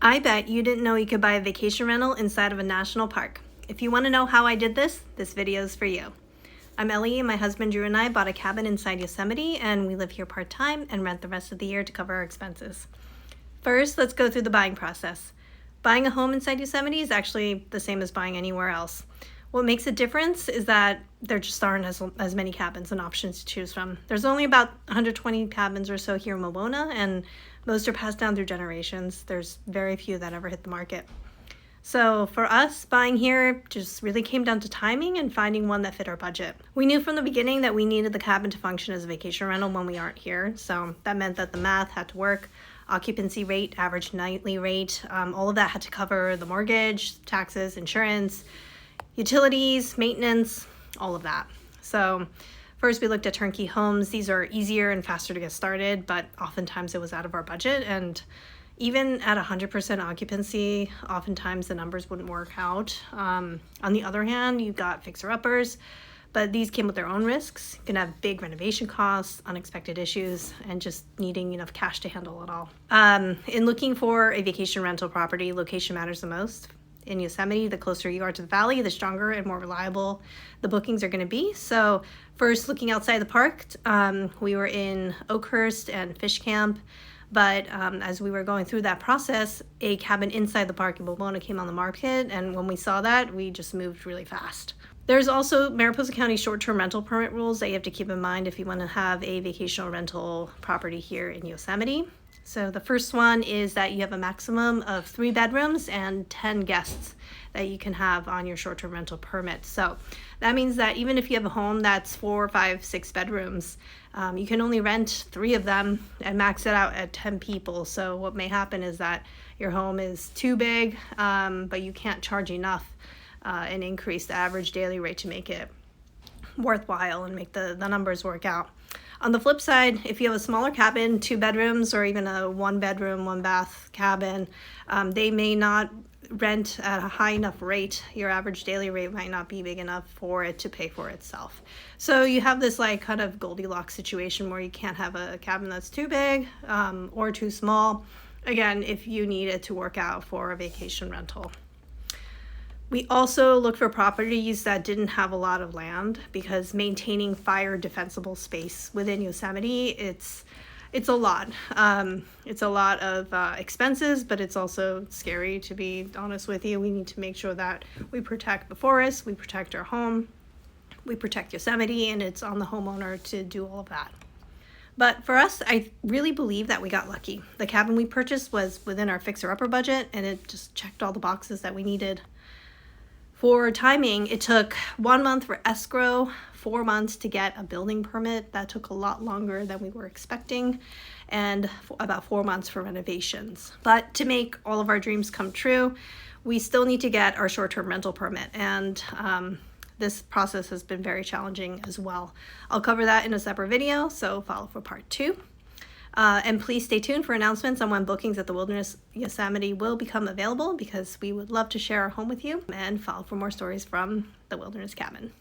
I bet you didn't know you could buy a vacation rental inside of a national park. If you want to know how I did this video is for you. I'm Ellie, and my husband Drew and I bought a cabin inside Yosemite, and we live here part-time and rent the rest of the year to cover our expenses. First, let's go through the buying process. Buying a home inside Yosemite is actually the same as buying anywhere else. What makes a difference is that there just aren't as many cabins and options to choose from. There's only about 120 cabins or so here in Wawona, and most are passed down through generations. There's very few that ever hit the market. So for us, buying here just really came down to timing and finding one that fit our budget. We knew from the beginning that we needed the cabin to function as a vacation rental when we aren't here. So that meant that the math had to work. Occupancy rate, average nightly rate, all of that had to cover the mortgage, taxes, insurance, utilities, maintenance, all of that. So first we looked at turnkey homes. These are easier and faster to get started, but oftentimes it was out of our budget. And even at 100% occupancy, oftentimes the numbers wouldn't work out. On the other hand, you've got fixer-uppers, but these came with their own risks. You can have big renovation costs, unexpected issues, and just needing enough cash to handle it all. In looking for a vacation rental property, location matters the most. In Yosemite, the closer you are to the valley, the stronger and more reliable the bookings are going to be. So first, looking outside the park, we were in Oakhurst and Fish Camp. But as we were going through that process, a cabin inside the park in Wawona came on the market, and when we saw that, we just moved really fast. There's also Mariposa County short-term rental permit rules that you have to keep in mind if you want to have a vacational rental property here in Yosemite. So the first one is that you have a maximum of 3 bedrooms and 10 guests that you can have on your short-term rental permit. So that means that even if you have a home that's 4, 5, 6 bedrooms, you can only rent 3 of them and max it out at 10 people. So what may happen is that your home is too big, but you can't charge enough and increase the average daily rate to make it worthwhile and make the numbers work out. On the flip side, if you have a smaller cabin, 2 bedrooms, or even a 1 bedroom, 1 bath cabin, they may not rent at a high enough rate. Your average daily rate might not be big enough for it to pay for itself. So you have this like kind of Goldilocks situation where you can't have a cabin that's too big or too small. Again, if you need it to work out for a vacation rental. We also looked for properties that didn't have a lot of land, because maintaining fire defensible space within Yosemite, it's a lot. It's a lot of expenses, but it's also scary, to be honest with you. We need to make sure that we protect the forest, we protect our home, we protect Yosemite, and it's on the homeowner to do all of that. But for us, I really believe that we got lucky. The cabin we purchased was within our fixer-upper budget, and it just checked all the boxes that we needed. For timing, it took 1 month for escrow, 4 months to get a building permit. That took a lot longer than we were expecting, and about 4 months for renovations. But to make all of our dreams come true, we still need to get our short-term rental permit, and this process has been very challenging as well. I'll cover that in a separate video, so follow for part 2. And please stay tuned for announcements on when bookings at the Wilderness Yosemite will become available, because we would love to share our home with you, and follow for more stories from the Wilderness cabin.